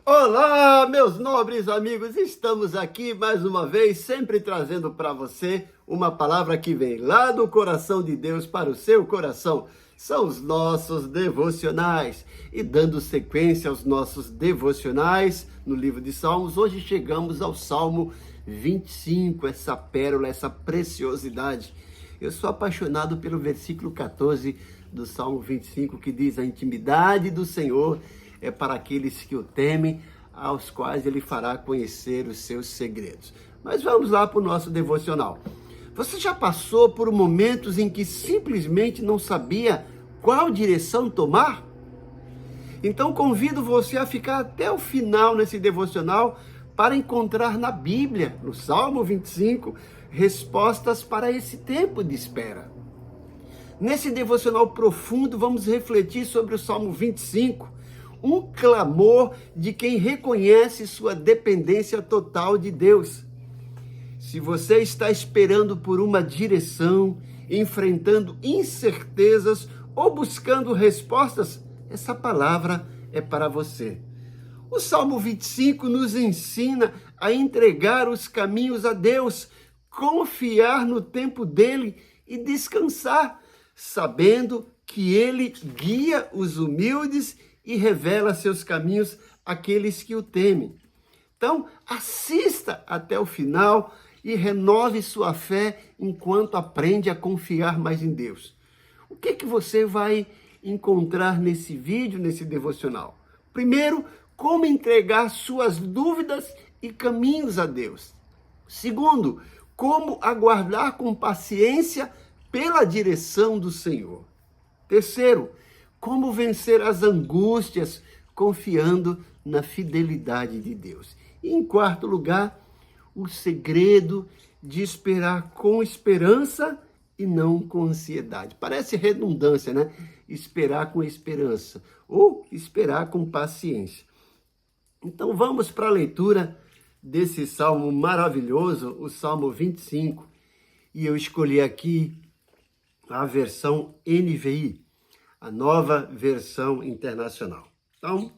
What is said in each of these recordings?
Olá, meus nobres amigos, estamos aqui mais uma vez, sempre trazendo para você uma palavra que vem lá do coração de Deus para o seu coração. São os nossos devocionais. E dando sequência aos nossos devocionais no livro de Salmos, hoje chegamos ao Salmo 25, essa pérola, essa preciosidade. Eu sou apaixonado pelo versículo 14 do Salmo 25, que diz: a intimidade do Senhor é para aqueles que o temem, aos quais ele fará conhecer os seus segredos. Mas vamos lá para o nosso devocional. Você já passou por momentos em que simplesmente não sabia qual direção tomar? Então convido você a ficar até o final nesse devocional para encontrar na Bíblia, no Salmo 25, respostas para esse tempo de espera. Nesse devocional profundo, vamos refletir sobre o Salmo 25, um clamor de quem reconhece sua dependência total de Deus. Se você está esperando por uma direção, enfrentando incertezas ou buscando respostas, essa palavra é para você. O Salmo 25 nos ensina a entregar os caminhos a Deus, confiar no tempo dele e descansar, sabendo que ele guia os humildes e revela seus caminhos àqueles que o temem. Então, assista até o final e renove sua fé enquanto aprende a confiar mais em Deus. O que você vai encontrar nesse vídeo, nesse devocional? Primeiro, como entregar suas dúvidas e caminhos a Deus. Segundo, como aguardar com paciência pela direção do Senhor. Terceiro, como vencer as angústias confiando na fidelidade de Deus. E em quarto lugar, o segredo de esperar com esperança e não com ansiedade. Parece redundância, né? Esperar com esperança ou esperar com paciência. Então vamos para a leitura desse salmo maravilhoso, o Salmo 25. E eu escolhi aqui a versão NVI, a nova versão internacional. Então,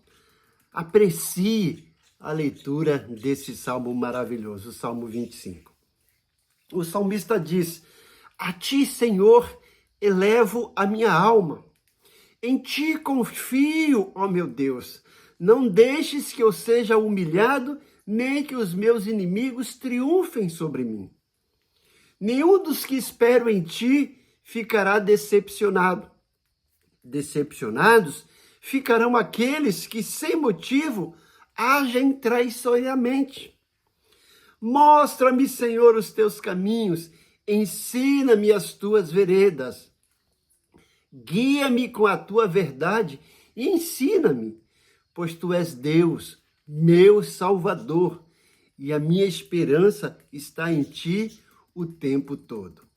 aprecie a leitura desse salmo maravilhoso, o Salmo 25. O salmista diz: a ti, Senhor, elevo a minha alma. Em ti confio, ó meu Deus. Não deixes que eu seja humilhado, nem que os meus inimigos triunfem sobre mim. Nenhum dos que espero em ti ficará decepcionado. Decepcionados ficarão aqueles que, sem motivo, agem traiçoeiramente. Mostra-me, Senhor, os teus caminhos, ensina-me as tuas veredas. Guia-me com a tua verdade e ensina-me, pois tu és Deus, meu Salvador, e a minha esperança está em ti o tempo todo.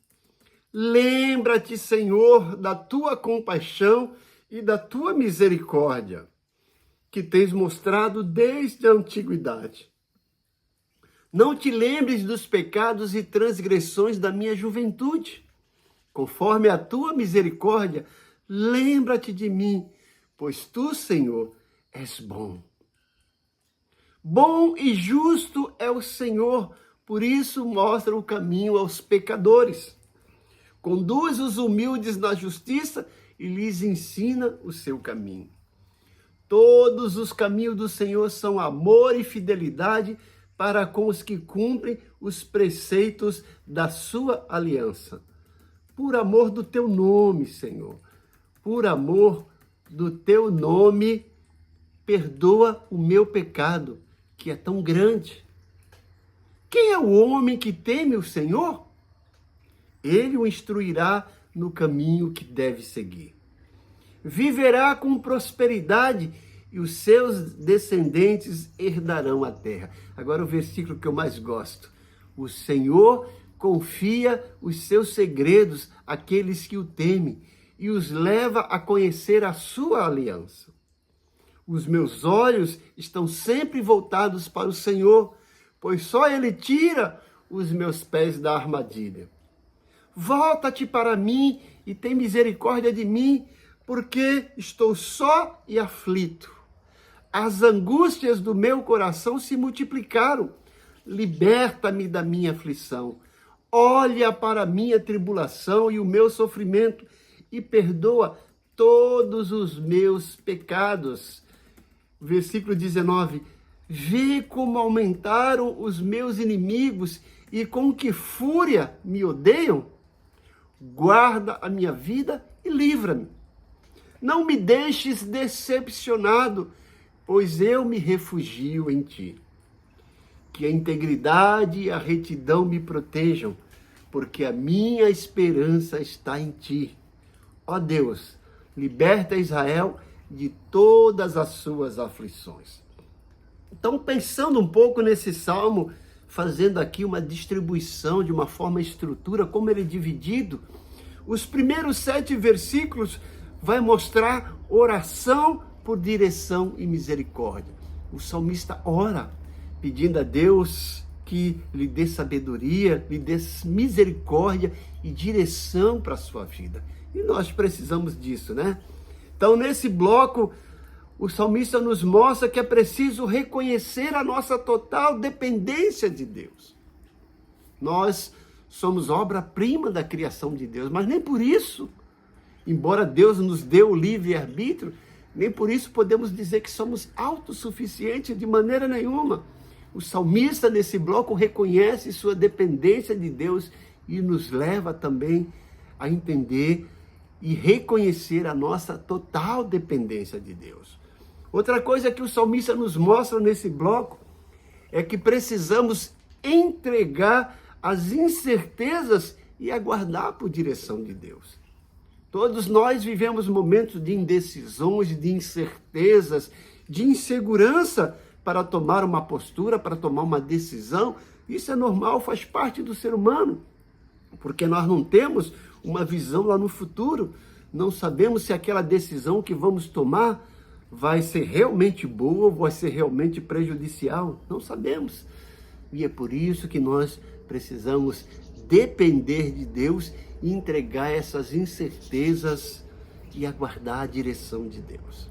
Lembra-te, Senhor, da tua compaixão e da tua misericórdia, que tens mostrado desde a antiguidade. Não te lembres dos pecados e transgressões da minha juventude. Conforme a tua misericórdia, lembra-te de mim, pois tu, Senhor, és bom. Bom e justo é o Senhor, por isso mostra o caminho aos pecadores. Conduz os humildes na justiça e lhes ensina o seu caminho. Todos os caminhos do Senhor são amor e fidelidade para com os que cumprem os preceitos da sua aliança. Por amor do teu nome, Senhor, por amor do teu nome, perdoa o meu pecado, que é tão grande. Quem é o homem que teme o Senhor? Ele o instruirá no caminho que deve seguir. Viverá com prosperidade e os seus descendentes herdarão a terra. Agora o versículo que eu mais gosto. O Senhor confia os seus segredos àqueles que o temem e os leva a conhecer a sua aliança. Os meus olhos estão sempre voltados para o Senhor, pois só Ele tira os meus pés da armadilha. Volta-te para mim e tem misericórdia de mim, porque estou só e aflito. As angústias do meu coração se multiplicaram. Liberta-me da minha aflição. Olha para a minha tribulação e o meu sofrimento e perdoa todos os meus pecados. Versículo 19. Vê como aumentaram os meus inimigos e com que fúria me odeiam. Guarda a minha vida e livra-me. Não me deixes decepcionado, pois eu me refugio em ti. Que a integridade e a retidão me protejam, porque a minha esperança está em ti. Ó Deus, liberta Israel de todas as suas aflições. Então, pensando um pouco nesse salmo, fazendo aqui uma distribuição de uma forma estrutura, como ele é dividido, os primeiros 7 versículos vai mostrar oração por direção e misericórdia. O salmista ora, pedindo a Deus que lhe dê sabedoria, lhe dê misericórdia e direção para a sua vida. E nós precisamos disso, né? Então, nesse bloco, o salmista nos mostra que é preciso reconhecer a nossa total dependência de Deus. Nós somos obra-prima da criação de Deus, mas nem por isso, embora Deus nos dê o livre-arbítrio, nem por isso podemos dizer que somos autossuficientes de maneira nenhuma. O salmista, nesse bloco, reconhece sua dependência de Deus e nos leva também a entender e reconhecer a nossa total dependência de Deus. Outra coisa que o salmista nos mostra nesse bloco é que precisamos entregar as incertezas e aguardar por direção de Deus. Todos nós vivemos momentos de indecisões, de incertezas, de insegurança para tomar uma postura, para tomar uma decisão. Isso é normal, faz parte do ser humano, porque nós não temos uma visão lá no futuro, não sabemos se aquela decisão que vamos tomar vai ser realmente boa ou vai ser realmente prejudicial, não sabemos. E é por isso que nós precisamos depender de Deus e entregar essas incertezas e aguardar a direção de Deus.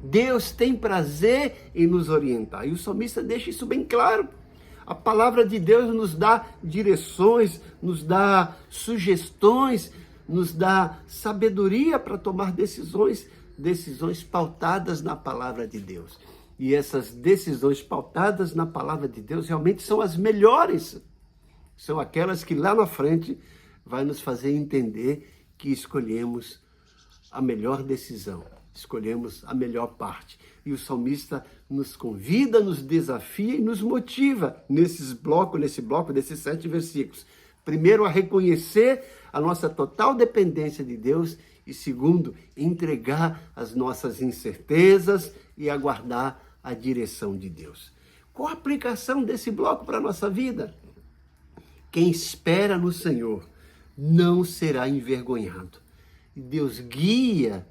Deus tem prazer em nos orientar, e o salmista deixa isso bem claro. A palavra de Deus nos dá direções, nos dá sugestões, nos dá sabedoria para tomar decisões pautadas na palavra de Deus. E essas decisões pautadas na palavra de Deus realmente são as melhores. São aquelas que lá na frente vai nos fazer entender que escolhemos a melhor decisão, escolhemos a melhor parte. E o salmista nos convida, nos desafia e nos motiva nesse bloco desses 7 versículos. Primeiro, a reconhecer a nossa total dependência de Deus e segundo, entregar as nossas incertezas e aguardar a direção de Deus. Qual a aplicação desse bloco para a nossa vida? Quem espera no Senhor não será envergonhado. Deus guia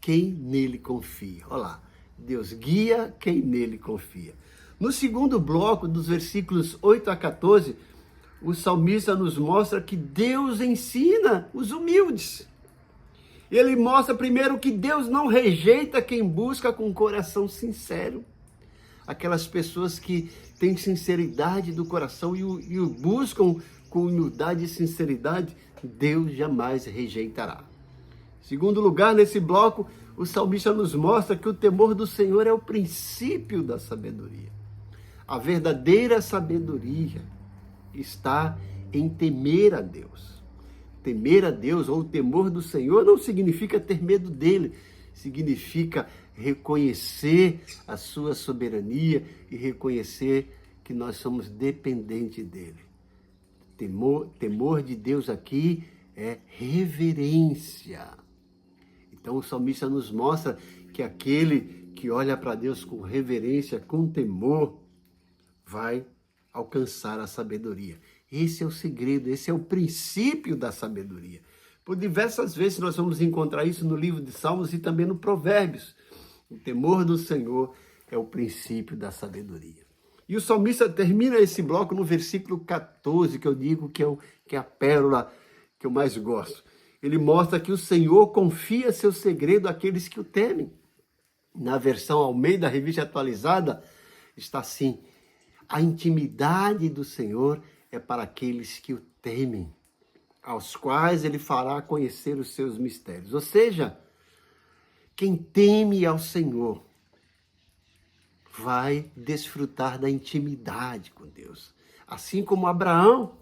quem nele confia. Olha lá, Deus guia quem nele confia. No segundo bloco, dos versículos 8 a 14, o salmista nos mostra que Deus ensina os humildes. Ele mostra primeiro que Deus não rejeita quem busca com coração sincero. Aquelas pessoas que têm sinceridade do coração e o buscam com humildade e sinceridade, Deus jamais rejeitará. Em segundo lugar, nesse bloco, o salmista nos mostra que o temor do Senhor é o princípio da sabedoria. A verdadeira sabedoria está em temer a Deus. Temer a Deus ou o temor do Senhor não significa ter medo dele, significa reconhecer a sua soberania e reconhecer que nós somos dependentes dele. Temor de Deus aqui é reverência. Então o salmista nos mostra que aquele que olha para Deus com reverência, com temor, vai alcançar a sabedoria. Esse é o segredo, esse é o princípio da sabedoria. Por diversas vezes nós vamos encontrar isso no livro de Salmos e também no Provérbios. O temor do Senhor é o princípio da sabedoria. E o salmista termina esse bloco no versículo 14, que eu digo que é a pérola que eu mais gosto. Ele mostra que o Senhor confia seu segredo àqueles que o temem. Na versão Almeida, Revista Atualizada, está assim: a intimidade do Senhor é para aqueles que o temem, aos quais ele fará conhecer os seus mistérios. Ou seja, quem teme ao Senhor vai desfrutar da intimidade com Deus. Assim como Abraão,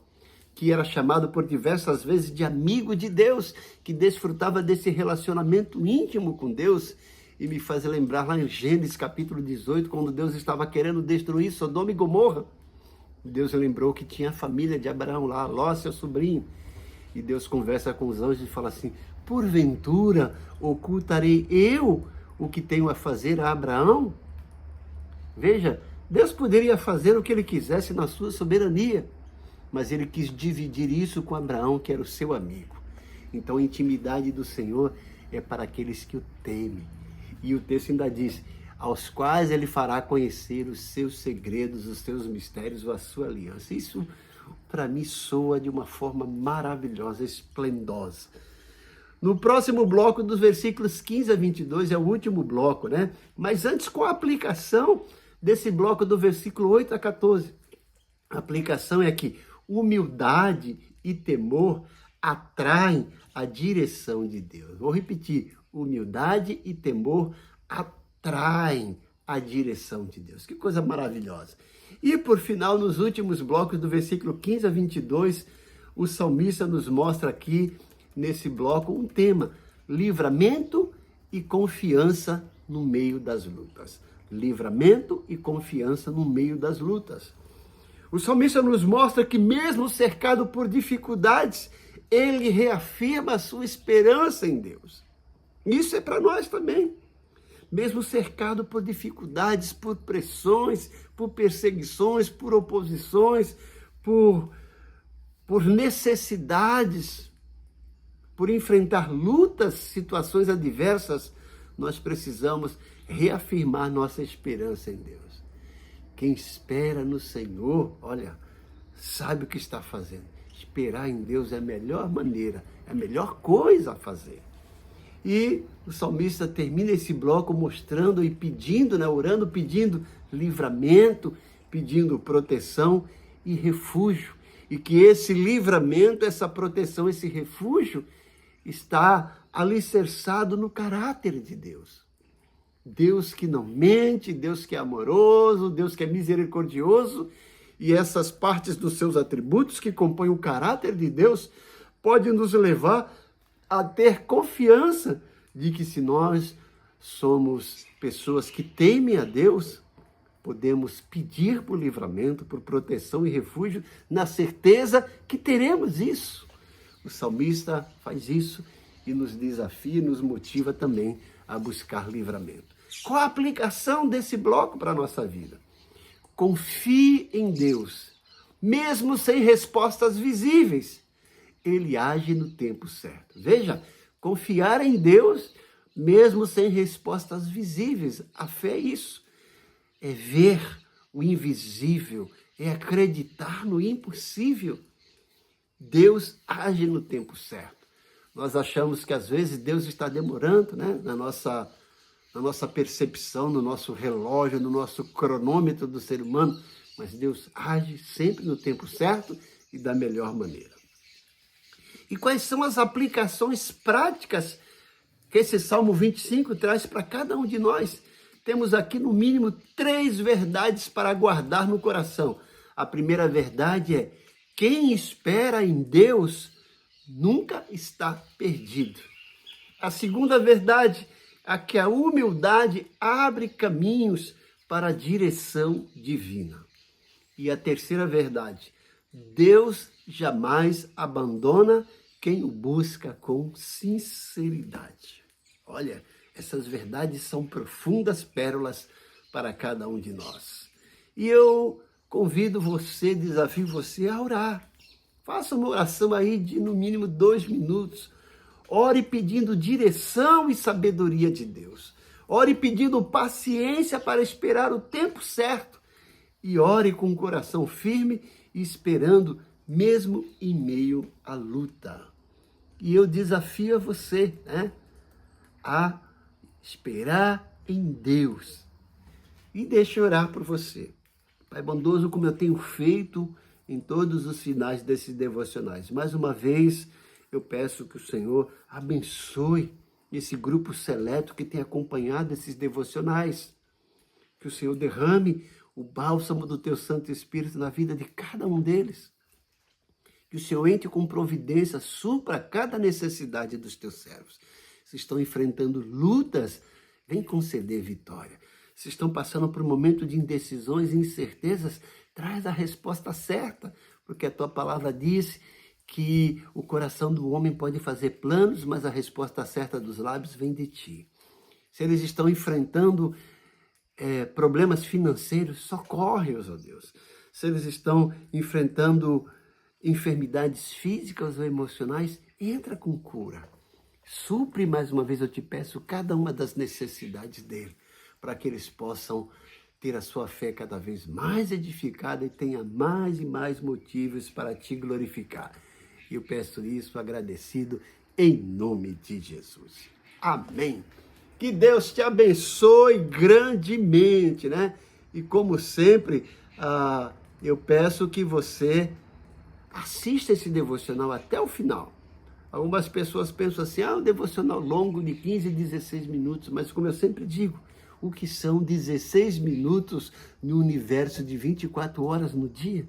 que era chamado por diversas vezes de amigo de Deus, que desfrutava desse relacionamento íntimo com Deus, e me faz lembrar lá em Gênesis capítulo 18, quando Deus estava querendo destruir Sodoma e Gomorra. Deus lembrou que tinha a família de Abraão lá, Ló, seu sobrinho. E Deus conversa com os anjos e fala assim: porventura ocultarei eu o que tenho a fazer a Abraão? Veja, Deus poderia fazer o que ele quisesse na sua soberania, mas ele quis dividir isso com Abraão, que era o seu amigo. Então a intimidade do Senhor é para aqueles que o temem. E o texto ainda diz: aos quais ele fará conhecer os seus segredos, os seus mistérios, a sua aliança. Isso, para mim, soa de uma forma maravilhosa, esplendosa. No próximo bloco, dos versículos 15 a 22, é o último bloco, né? Mas antes, com a aplicação desse bloco do versículo 8 a 14. A aplicação é que humildade e temor atraem a direção de Deus. Vou repetir: humildade e temor atraem a direção de Deus. Que coisa maravilhosa. E por final, nos últimos blocos, do versículo 15 a 22, o salmista nos mostra aqui, nesse bloco, um tema: livramento e confiança no meio das lutas. Livramento e confiança no meio das lutas. O salmista nos mostra que mesmo cercado por dificuldades, ele reafirma a sua esperança em Deus. Isso é para nós também. Mesmo cercado por dificuldades, por pressões, por perseguições, por oposições, por necessidades, por enfrentar lutas, situações adversas, nós precisamos reafirmar nossa esperança em Deus. Quem espera no Senhor, olha, sabe o que está fazendo. Esperar em Deus é a melhor maneira, é a melhor coisa a fazer. E o salmista termina esse bloco mostrando e pedindo, orando, pedindo livramento, pedindo proteção e refúgio. E que esse livramento, essa proteção, esse refúgio está alicerçado no caráter de Deus. Deus que não mente, Deus que é amoroso, Deus que é misericordioso, e essas partes dos seus atributos que compõem o caráter de Deus podem nos levar a ter confiança de que, se nós somos pessoas que temem a Deus, podemos pedir por livramento, por proteção e refúgio, na certeza que teremos isso. O salmista faz isso e nos desafia, nos motiva também a buscar livramento. Qual a aplicação desse bloco para a nossa vida? Confie em Deus, mesmo sem respostas visíveis. Ele age no tempo certo. Veja, confiar em Deus, mesmo sem respostas visíveis. A fé é isso. É ver o invisível, é acreditar no impossível. Deus age no tempo certo. Nós achamos que às vezes Deus está demorando, na nossa percepção, no nosso relógio, no nosso cronômetro do ser humano, mas Deus age sempre no tempo certo e da melhor maneira. E quais são as aplicações práticas que esse Salmo 25 traz para cada um de nós? Temos aqui, no mínimo, 3 verdades para guardar no coração. A primeira verdade é: quem espera em Deus nunca está perdido. A segunda verdade é que a humildade abre caminhos para a direção divina. E a terceira verdade: Deus jamais abandona quem o busca com sinceridade. Olha, essas verdades são profundas pérolas para cada um de nós. E eu convido você, desafio você a orar. Faça uma oração aí de no mínimo 2 minutos. Ore pedindo direção e sabedoria de Deus. Ore pedindo paciência para esperar o tempo certo. E ore com o coração firme e esperando, mesmo em meio à luta. E eu desafio a você, a esperar em Deus. E deixa eu orar por você. Pai bondoso, como eu tenho feito em todos os finais desses devocionais. Mais uma vez, eu peço que o Senhor abençoe esse grupo seleto que tem acompanhado esses devocionais. Que o Senhor derrame o bálsamo do teu Santo Espírito na vida de cada um deles. Que o Senhor entre com providência, supra cada necessidade dos teus servos. Se estão enfrentando lutas, vem conceder vitória. Se estão passando por um momento de indecisões e incertezas, traz a resposta certa, porque a tua palavra diz que o coração do homem pode fazer planos, mas a resposta certa dos lábios vem de ti. Se eles estão enfrentando problemas financeiros, socorre-os, ó Deus. Se eles estão enfrentando enfermidades físicas ou emocionais, entra com cura. Supre, mais uma vez eu te peço, cada uma das necessidades dele, para que eles possam ter a sua fé cada vez mais edificada e tenha mais e mais motivos para te glorificar. E eu peço isso agradecido em nome de Jesus. Amém. Que Deus te abençoe grandemente, né? E como sempre, eu peço que você assista esse devocional até o final. Algumas pessoas pensam assim, um devocional longo de 15, 16 minutos, mas como eu sempre digo, o que são 16 minutos no universo de 24 horas no dia?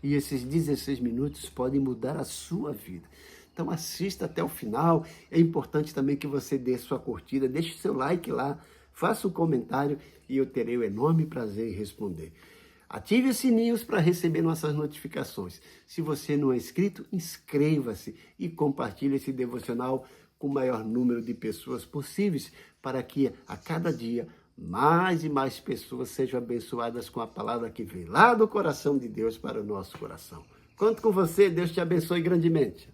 E esses 16 minutos podem mudar a sua vida. Então assista até o final. É importante também que você dê sua curtida, deixe seu like lá, faça um comentário e eu terei o enorme prazer em responder. Ative os sininhos para receber nossas notificações. Se você não é inscrito, inscreva-se e compartilhe esse devocional com o maior número de pessoas possíveis, para que a cada dia mais e mais pessoas sejam abençoadas com a palavra que vem lá do coração de Deus para o nosso coração. Conto com você, Deus te abençoe grandemente.